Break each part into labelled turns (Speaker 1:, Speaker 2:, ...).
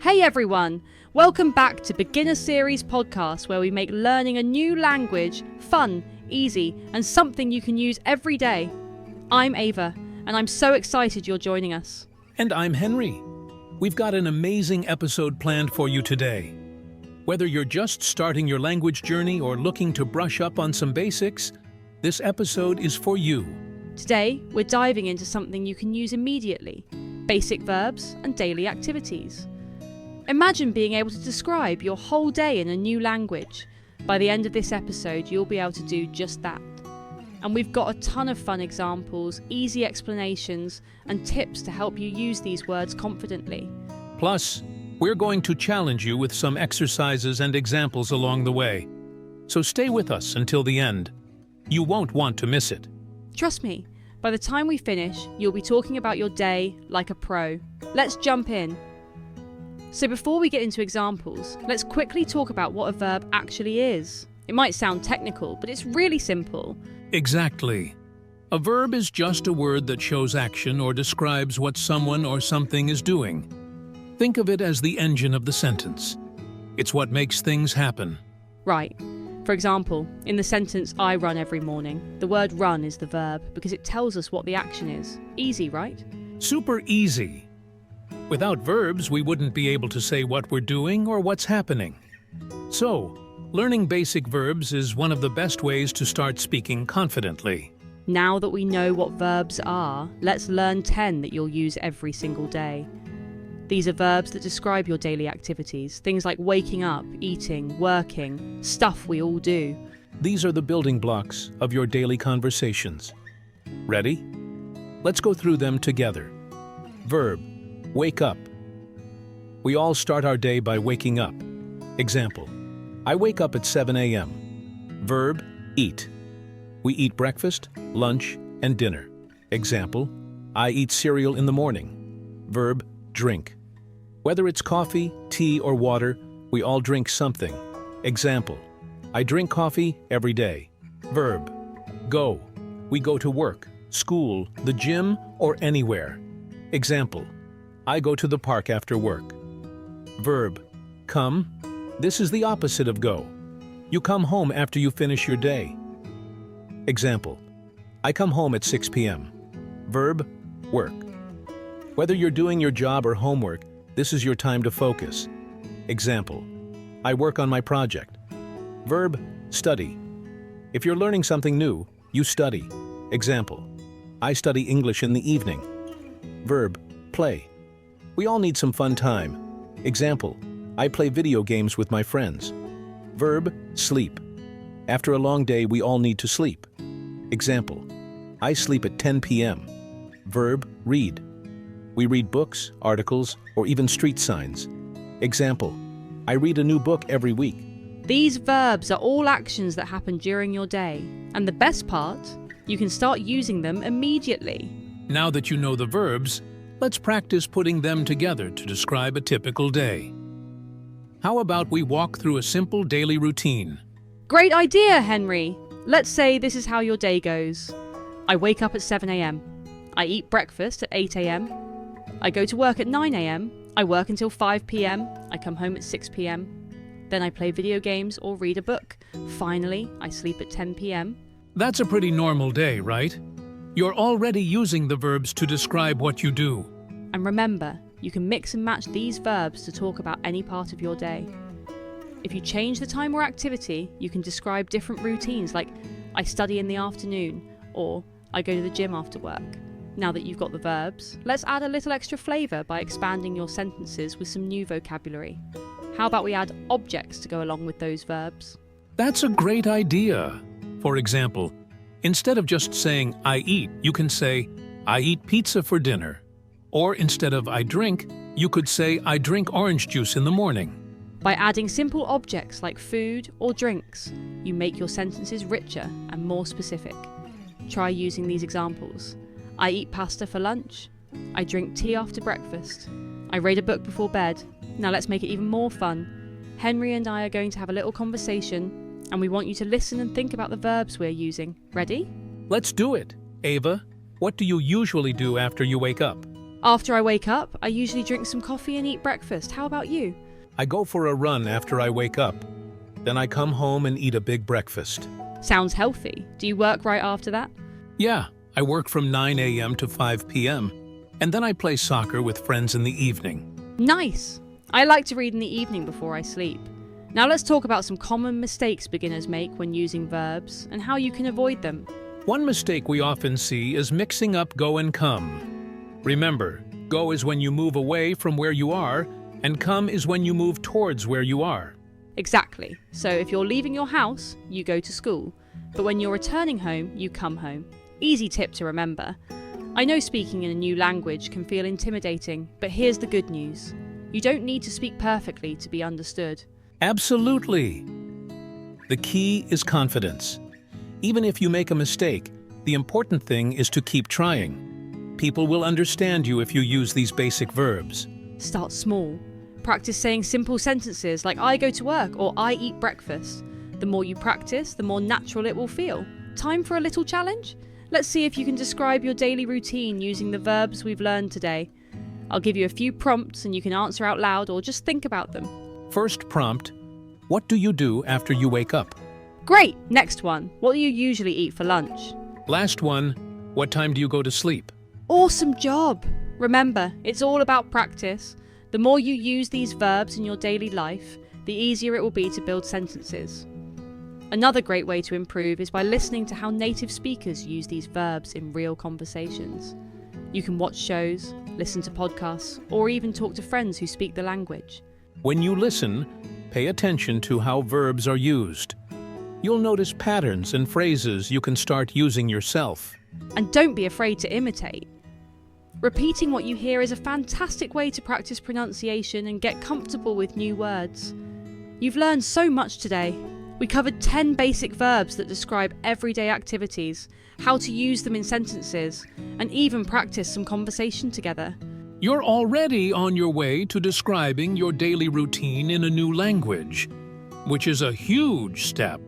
Speaker 1: Hey everyone! Welcome back to Beginner Series Podcast, where we make learning a new language fun, easy, and something you can use every day. I'm Ava, and I'm so excited you're joining us.
Speaker 2: And I'm Henry. We've got an amazing episode planned for you today. Whether you're just starting your language journey or looking to brush up on some basics, this episode is for you.
Speaker 1: Today, we're diving into something you can use immediately: basic verbs and daily activities. Imagine being able to describe your whole day in a new language. By the end of this episode, you'll be able to do just that. And we've got a ton of fun examples, easy explanations, and tips to help you use these words confidently.
Speaker 2: Plus, we're going to challenge you with some exercises and examples along the way. So stay with us until the end. You won't want to miss it.
Speaker 1: Trust me, by the time we finish, you'll be talking about your day like a pro. Let's jump in. So before we get into examples, let's quickly talk about what a verb actually is. It might sound technical, but it's really simple.
Speaker 2: Exactly. A verb is just a word that shows action or describes what someone or something is doing. Think of it as the engine of the sentence. It's what makes things happen.
Speaker 1: Right. For example, in the sentence, I run every morning, the word run is the verb because it tells us what the action is. Easy, right?
Speaker 2: Super easy. Without verbs, we wouldn't be able to say what we're doing or what's happening. So, learning basic verbs is one of the best ways to start speaking confidently.
Speaker 1: Now that we know what verbs are, let's learn 10 that you'll use every single day. These are verbs that describe your daily activities, things like waking up, eating, working, stuff we all do.
Speaker 2: These are the building blocks of your daily conversations. Ready? Let's go through them together. Verb: wake up. We all start our day by waking up. Example: I wake up at 7 a.m. Verb: eat. We eat breakfast, lunch, and dinner. Example: I eat cereal in the morning. Verb: drink. Whether it's coffee, tea, or water, we all drink something. Example: I drink coffee every day. Verb: go. We go to work, school, the gym, or anywhere. Example: I go to the park after work. Verb: come. This is the opposite of go. You come home after you finish your day. Example: I come home at 6 p.m. Verb: work. Whether you're doing your job or homework, this is your time to focus. Example: I work on my project. Verb: study. If you're learning something new, you study. Example: I study English in the evening. Verb: play. We all need some fun time. Example: I play video games with my friends. Verb: sleep. After a long day, we all need to sleep. Example: I sleep at 10 p.m. Verb: read. We read books, articles, or even street signs. Example: I read a new book every week.
Speaker 1: These verbs are all actions that happen during your day. And the best part, you can start using them immediately.
Speaker 2: Now that you know the verbs, let's practice putting them together to describe a typical day. How about we walk through a simple daily routine?
Speaker 1: Great idea, Henry! Let's say this is how your day goes. I wake up at 7 a.m. I eat breakfast at 8 a.m. I go to work at 9 a.m. I work until 5 p.m. I come home at 6 p.m. Then I play video games or read a book. Finally, I sleep at 10 p.m.
Speaker 2: That's a pretty normal day, right? You're already using the verbs to describe what you do.
Speaker 1: And remember, you can mix and match these verbs to talk about any part of your day. If you change the time or activity, you can describe different routines like I study in the afternoon or I go to the gym after work. Now that you've got the verbs, let's add a little extra flavour by expanding your sentences with some new vocabulary. How about we add objects to go along with those verbs?
Speaker 2: That's a great idea. For example, instead of just saying I eat, you can say I eat pizza for dinner. Or instead of I drink, you could say I drink orange juice in the morning.
Speaker 1: By adding simple objects like food or drinks, you make your sentences richer and more specific. Try using these examples. I eat pasta for lunch. I drink tea after breakfast. I read a book before bed. Now let's make it even more fun. Henry and I are going to have a little conversation, and we want you to listen and think about the verbs we're using. Ready?
Speaker 2: Let's do it. Ava, what do you usually do after you wake up?
Speaker 1: After I wake up, I usually drink some coffee and eat breakfast. How about you?
Speaker 2: I go for a run after I wake up. Then I come home and eat a big breakfast.
Speaker 1: Sounds healthy. Do you work right after that?
Speaker 2: Yeah, I work from 9 a.m. to 5 p.m. and then I play soccer with friends in the evening.
Speaker 1: Nice! I like to read in the evening before I sleep. Now let's talk about some common mistakes beginners make when using verbs and how you can avoid them.
Speaker 2: One mistake we often see is mixing up go and come. Remember, go is when you move away from where you are, and come is when you move towards where you are.
Speaker 1: Exactly. So if you're leaving your house, you go to school. But when you're returning home, you come home. Easy tip to remember. I know speaking in a new language can feel intimidating, but here's the good news. You don't need to speak perfectly to be understood.
Speaker 2: Absolutely! The key is confidence. Even if you make a mistake, the important thing is to keep trying. People will understand you if you use these basic verbs.
Speaker 1: Start small. Practice saying simple sentences like I go to work or I eat breakfast. The more you practice, the more natural it will feel. Time for a little challenge? Let's see if you can describe your daily routine using the verbs we've learned today. I'll give you a few prompts and you can answer out loud or just think about them.
Speaker 2: First prompt, what do you do after you wake up?
Speaker 1: Great! Next one, what do you usually eat for lunch?
Speaker 2: Last one, what time do you go to sleep?
Speaker 1: Awesome job! Remember, it's all about practice. The more you use these verbs in your daily life, the easier it will be to build sentences. Another great way to improve is by listening to how native speakers use these verbs in real conversations. You can watch shows, listen to podcasts, or even talk to friends who speak the language.
Speaker 2: When you listen, pay attention to how verbs are used. You'll notice patterns and phrases you can start using yourself.
Speaker 1: And don't be afraid to imitate. Repeating what you hear is a fantastic way to practice pronunciation and get comfortable with new words. You've learned so much today. We covered 10 basic verbs that describe everyday activities, how to use them in sentences, and even practice some conversation together.
Speaker 2: You're already on your way to describing your daily routine in a new language, which is a huge step.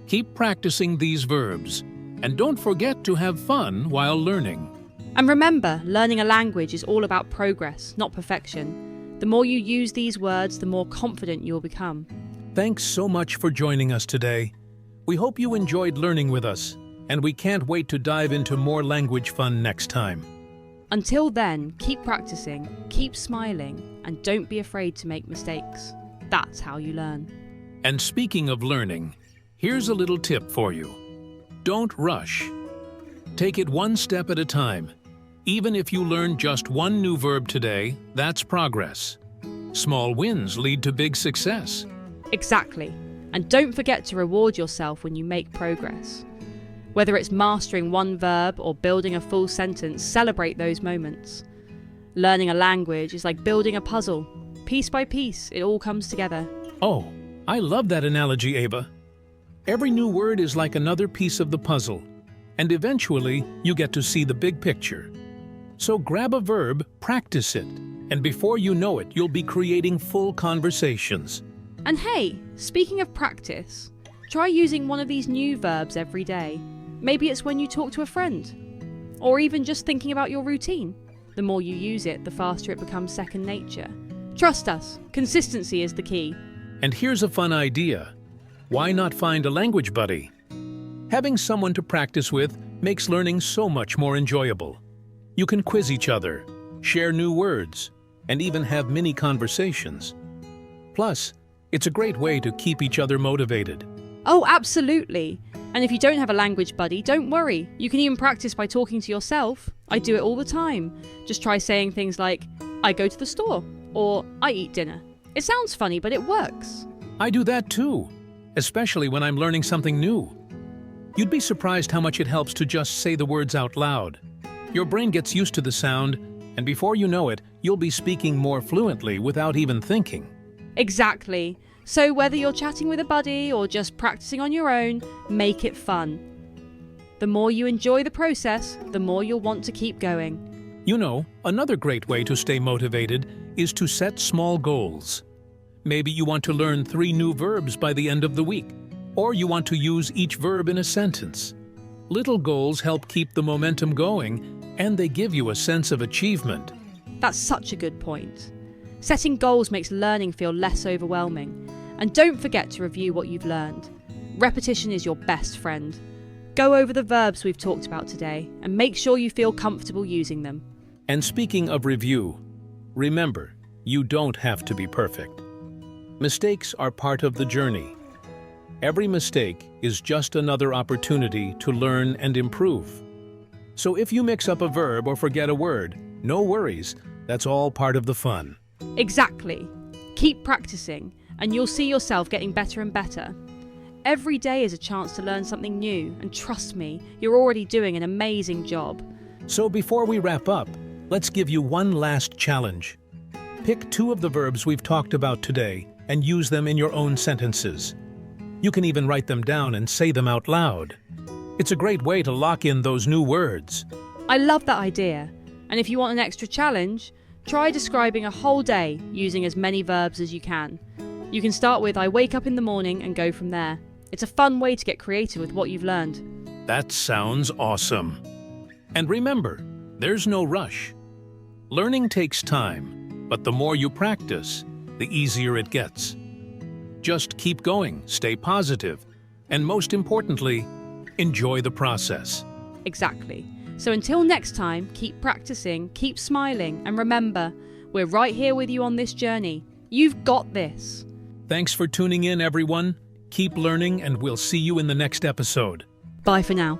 Speaker 2: Keep practicing these verbs, and don't forget to have fun while learning.
Speaker 1: And remember, learning a language is all about progress, not perfection. The more you use these words, the more confident you'll become.
Speaker 2: Thanks so much for joining us today. We hope you enjoyed learning with us, and we can't wait to dive into more language fun next time.
Speaker 1: Until then, keep practicing, keep smiling, and don't be afraid to make mistakes. That's how you learn.
Speaker 2: And speaking of learning, here's a little tip for you. Don't rush. Take it one step at a time. Even if you learn just one new verb today, that's progress. Small wins lead to big success.
Speaker 1: Exactly. And don't forget to reward yourself when you make progress. Whether it's mastering one verb or building a full sentence, celebrate those moments. Learning a language is like building a puzzle. Piece by piece, it all comes together.
Speaker 2: Oh, I love that analogy, Ava. Every new word is like another piece of the puzzle, and eventually you get to see the big picture. So grab a verb, practice it, and before you know it, you'll be creating full conversations.
Speaker 1: And hey, speaking of practice, try using one of these new verbs every day. Maybe it's when you talk to a friend, or even just thinking about your routine. The more you use it, the faster it becomes second nature. Trust us, consistency is the key.
Speaker 2: And here's a fun idea. Why not find a language buddy? Having someone to practice with makes learning so much more enjoyable. You can quiz each other, share new words, and even have mini conversations. Plus, it's a great way to keep each other motivated.
Speaker 1: Oh, absolutely. And if you don't have a language buddy, don't worry. You can even practice by talking to yourself. I do it all the time. Just try saying things like, I go to the store, or I eat dinner. It sounds funny, but it works.
Speaker 2: I do that too, especially when I'm learning something new. You'd be surprised how much it helps to just say the words out loud. Your brain gets used to the sound, and before you know it, you'll be speaking more fluently without even thinking.
Speaker 1: Exactly. So whether you're chatting with a buddy or just practicing on your own, make it fun. The more you enjoy the process, the more you'll want to keep going.
Speaker 2: You know, another great way to stay motivated is to set small goals. Maybe you want to learn 3 new verbs by the end of the week, or you want to use each verb in a sentence. Little goals help keep the momentum going, And they give you a sense of achievement.
Speaker 1: That's such a good point. Setting goals makes learning feel less overwhelming. And don't forget to review what you've learned. Repetition is your best friend. Go over the verbs we've talked about today and make sure you feel comfortable using them.
Speaker 2: And speaking of review, remember, you don't have to be perfect. Mistakes are part of the journey. Every mistake is just another opportunity to learn and improve. So if you mix up a verb or forget a word, no worries, that's all part of the fun.
Speaker 1: Exactly. Keep practicing, and you'll see yourself getting better and better. Every day is a chance to learn something new, and trust me, you're already doing an amazing job.
Speaker 2: So before we wrap up, let's give you one last challenge. Pick 2 of the verbs we've talked about today and use them in your own sentences. You can even write them down and say them out loud. It's a great way to lock in those new words.
Speaker 1: I love that idea. And if you want an extra challenge, try describing a whole day using as many verbs as you can. You can start with I wake up in the morning and go from there. It's a fun way to get creative with what you've learned.
Speaker 2: That sounds awesome. And remember, there's no rush. Learning takes time, but the more you practice, the easier it gets. Just keep going, stay positive, and most importantly, enjoy the process.
Speaker 1: Exactly. So until next time, keep practicing, keep smiling, and remember, we're right here with you on this journey. You've got this.
Speaker 2: Thanks for tuning in, everyone. Keep learning, and we'll see you in the next episode.
Speaker 1: Bye for now.